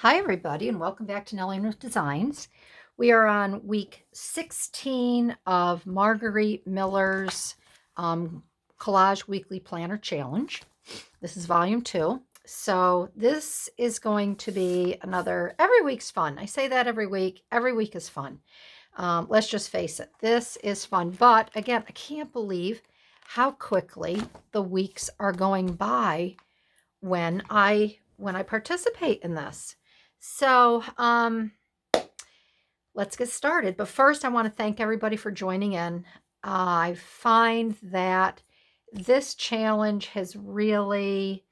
Hi, everybody, and welcome back to Nellie with Designs. We are on week 16 of Margarete Miller's Collage Weekly Planner Challenge. This is volume 2. So this is going to be another, every week's fun. I say that every week. Every week is fun. Let's just face it. This is fun. But again, I can't believe how quickly the weeks are going by when I participate in this. So let's get started. But first, I want to thank everybody for joining in. I find that this challenge has really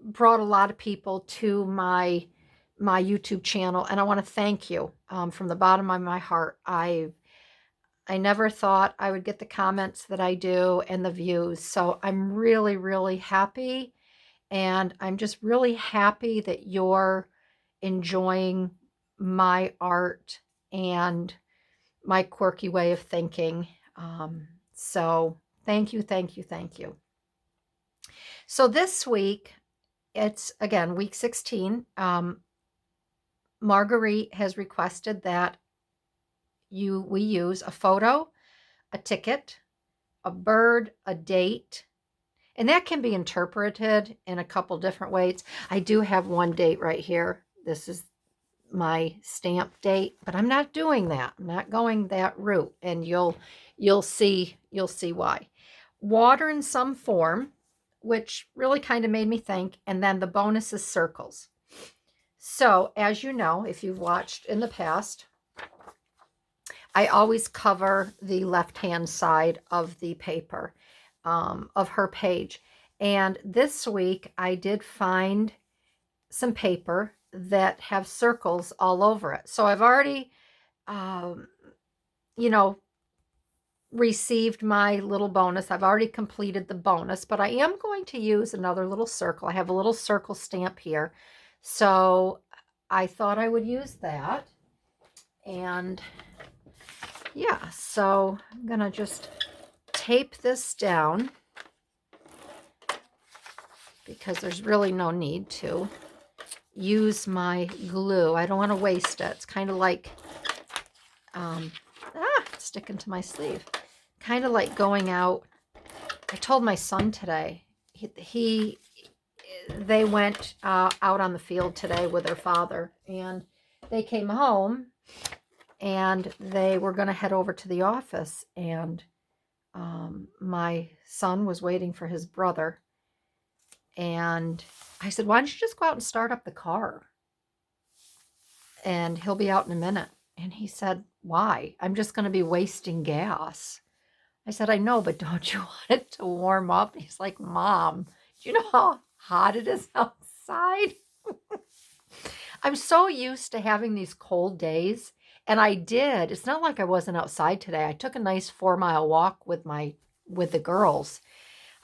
brought a lot of people to my YouTube channel, and I want to thank you from the bottom of my heart. I never thought I would get the comments that I do and the views, so I'm really, really happy. And I'm just really happy that you're enjoying my art and my quirky way of thinking. So thank you, thank you, thank you. So this week, it's again week 16. Marguerite has requested that we use a photo, a ticket, a bird, a date, and that can be interpreted in a couple different ways. I do have one date right here. This is my stamp date, but I'm not doing that. I'm not going that route, and you'll see why. Water in some form, which really kind of made me think, and then the bonus is circles. So, as you know, if you've watched in the past, I always cover the left-hand side of the paper. Of her page. And this week I did find some paper that have circles all over it. So I've already, received my little bonus. I've already completed the bonus, but I am going to use another little circle. I have a little circle stamp here. So I thought I would use that. And yeah, so I'm going to just tape this down because there's really no need to use my glue. I don't want to waste it. It's kind of like it's sticking to my sleeve. Kind of like going out. I told my son today, they went out on the field today with their father, and they came home and they were going to head over to the office, and my son was waiting for his brother. And I said, why don't you just go out and start up the car? And he'll be out in a minute. And he said, why? I'm just going to be wasting gas. I said, I know, but don't you want it to warm up? He's like, Mom, do you know how hot it is outside? I'm so used to having these cold days. And I did. It's not like I wasn't outside today. I took a nice 4-mile walk with the girls.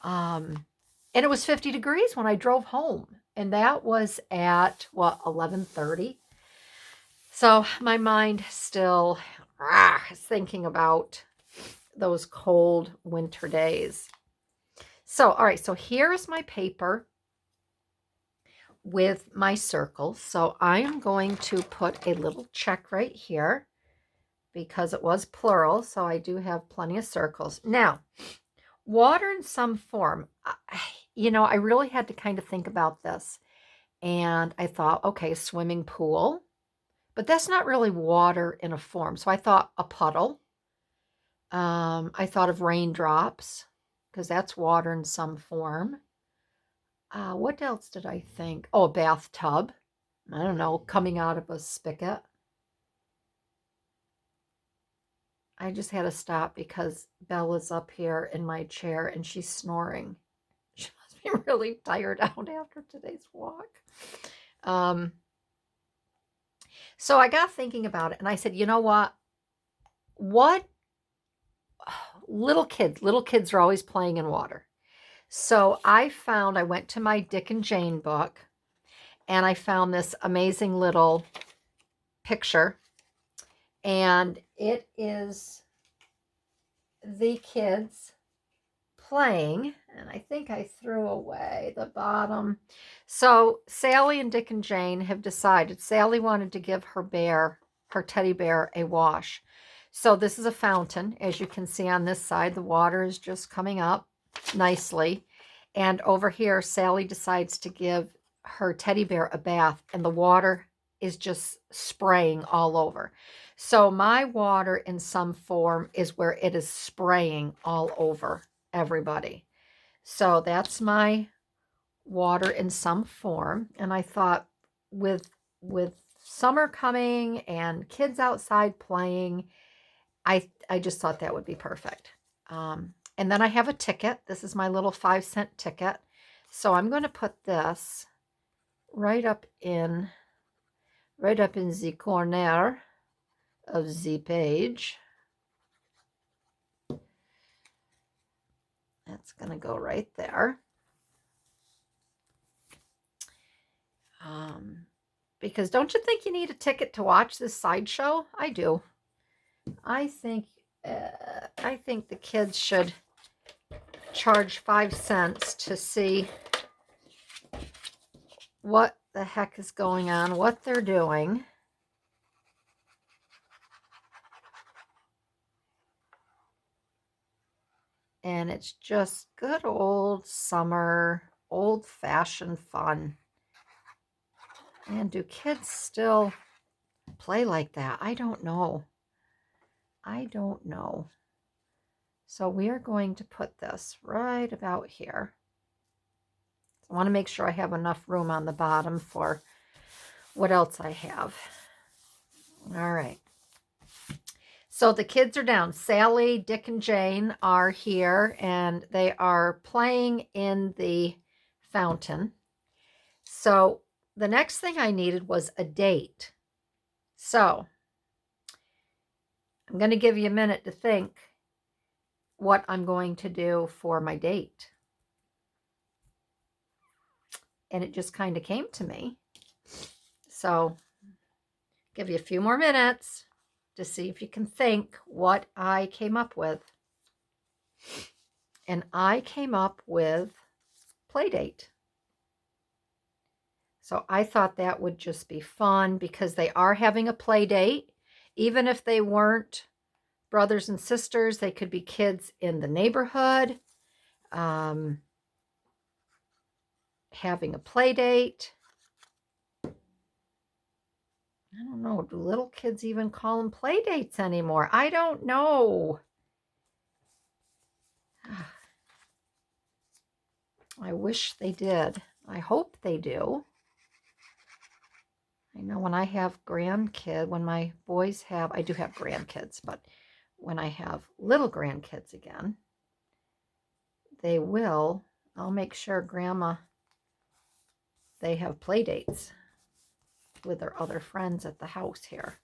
And it was 50 degrees when I drove home. And that was at, 11:30. So my mind still is thinking about those cold winter days. So, all right. So here's my paper with my circles. So I am going to put a little check right here because it was plural. So I do have plenty of circles. Now, water in some form. I really had to kind of think about this. And I thought, okay, swimming pool. But that's not really water in a form. So I thought a puddle. I thought of raindrops because that's water in some form. What else did I think? Oh, a bathtub. I don't know, coming out of a spigot. I just had to stop because Bella's up here in my chair and she's snoring. She must be really tired out after today's walk. So I got thinking about it, and I said, you know what? Little kids are always playing in water. So I went to my Dick and Jane book, and I found this amazing little picture, and it is the kids playing, and I think I threw away the bottom. So Sally and Dick and Jane have decided. Sally wanted to give her teddy bear, a wash. So this is a fountain. As you can see on this side, the water is just coming up nicely. And over here, Sally decides to give her teddy bear a bath, and the water is just spraying all over. So my water in some form is where it is spraying all over everybody. So that's my water in some form. And I thought with summer coming and kids outside playing, I just thought that would be perfect. And then I have a ticket. This is my little 5-cent ticket. So I'm going to put this right up in the corner of the page. That's going to go right there. Because don't you think you need a ticket to watch this sideshow? I do. I think the kids should charge 5 cents to see what the heck is going on, what they're doing. And it's just good old summer, old-fashioned fun. And do kids still play like that? I don't know. So we are going to put this right about here. I want to make sure I have enough room on the bottom for what else I have. All right. So the kids are down. Sally, Dick, and Jane are here, and they are playing in the fountain. So the next thing I needed was a date. So I'm going to give you a minute to think what I'm going to do for my date. And it just kind of came to me. So give you a few more minutes to see if you can think what I came up with. And I came up with play date. So I thought that would just be fun because they are having a play date. Even if they weren't brothers and sisters, they could be kids in the neighborhood having a play date. I don't know. Do little kids even call them play dates anymore? I don't know. I wish they did. I hope they do. I know when I have grandkids, when my boys have, I do have grandkids, but when I have little grandkids again, they will, I'll make sure Grandma, they have play dates with their other friends at the house here.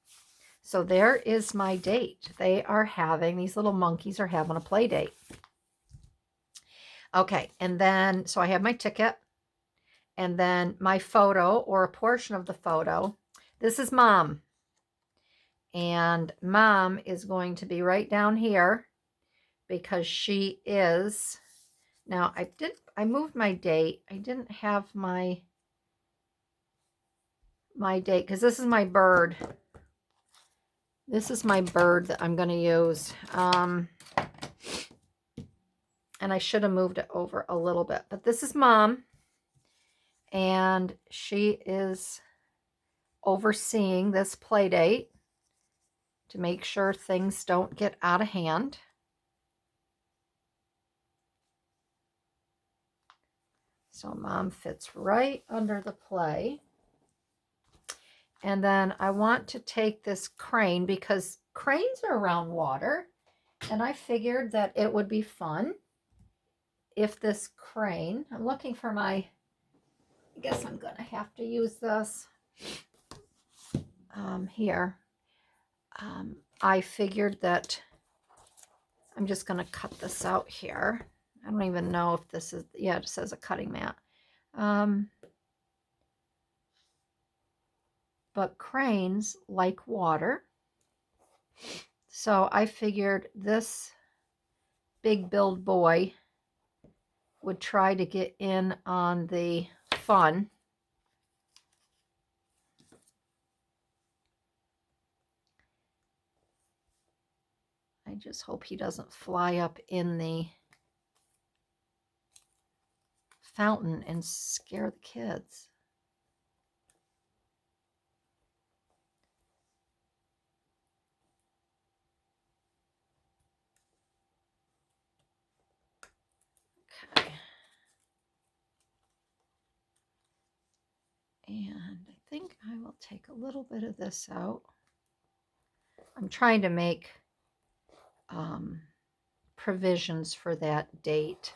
So there is my date. They are having, these little monkeys are having a play date. Okay, and then, so I have my ticket, and then my photo, or a portion of the photo. This is Mom. And Mom is going to be right down here because she is, now I moved my date. I didn't have my date because this is my bird. This is my bird that I'm going to use. And I should have moved it over a little bit, but this is Mom. And she is overseeing this play date to make sure things don't get out of hand. So Mom fits right under the play. And then I want to take this crane because cranes are around water. And I figured that it would be fun if this crane, I'm looking for my, I guess I'm going to have to use this here. I figured that I'm just going to cut this out here. I don't even know if this is, yeah, it says a cutting mat. But cranes like water. So I figured this big build boy would try to get in on the fun. I just hope he doesn't fly up in the fountain and scare the kids. Okay. And I think I will take a little bit of this out. I'm trying to make provisions for that date.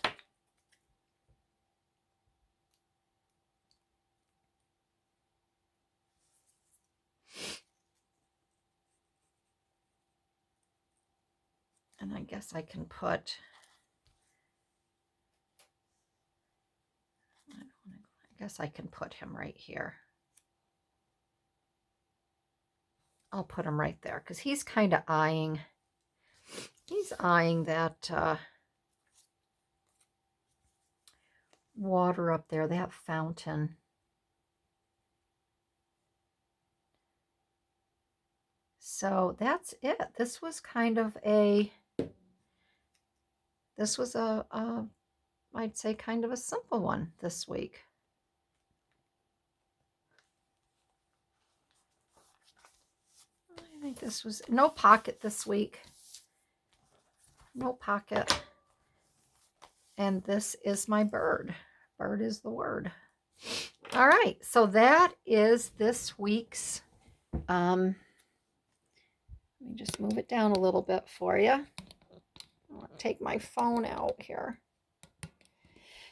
And I guess I can put, I guess I can put him right here. I'll put him right there because he's kind of eyeing, that water up there, that fountain. So that's it. This was kind of a, I'd say kind of a simple one this week. I think this was no pocket this week. No pocket. And this is my bird. Bird is the word. All right, so that is this week's, let me just move it down a little bit for you. I'll take my phone out here.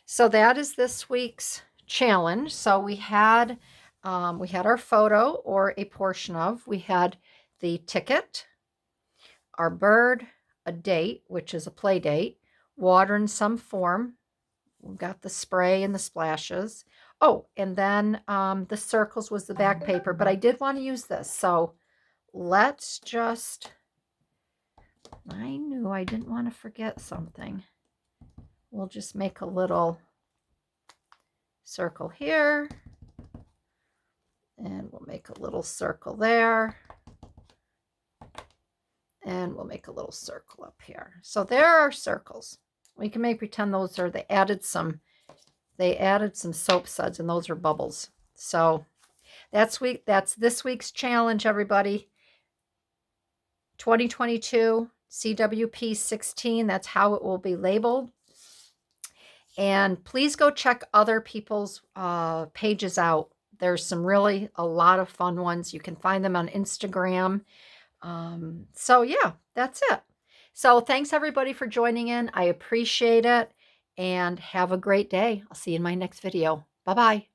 So that is this week's challenge. So we had our photo, or a portion of. We had the ticket, our bird, a date, which is a play date, water in some form. We've got the spray and the splashes. Oh, and then the circles was the back paper, but I did want to use this. So let's just, I knew I didn't want to forget something. We'll just make a little circle here, and we'll make a little circle there, and we'll make a little circle up here. So there are circles. We can make pretend those are, they added some soap suds, and those are bubbles. So that's this week's challenge, everybody. 2022 CWP 16, that's how it will be labeled. And please go check other people's pages out. There's some really a lot of fun ones. You can find them on Instagram. So yeah, that's it. So thanks everybody for joining in. I appreciate it, and have a great day. I'll see you in my next video. Bye-bye.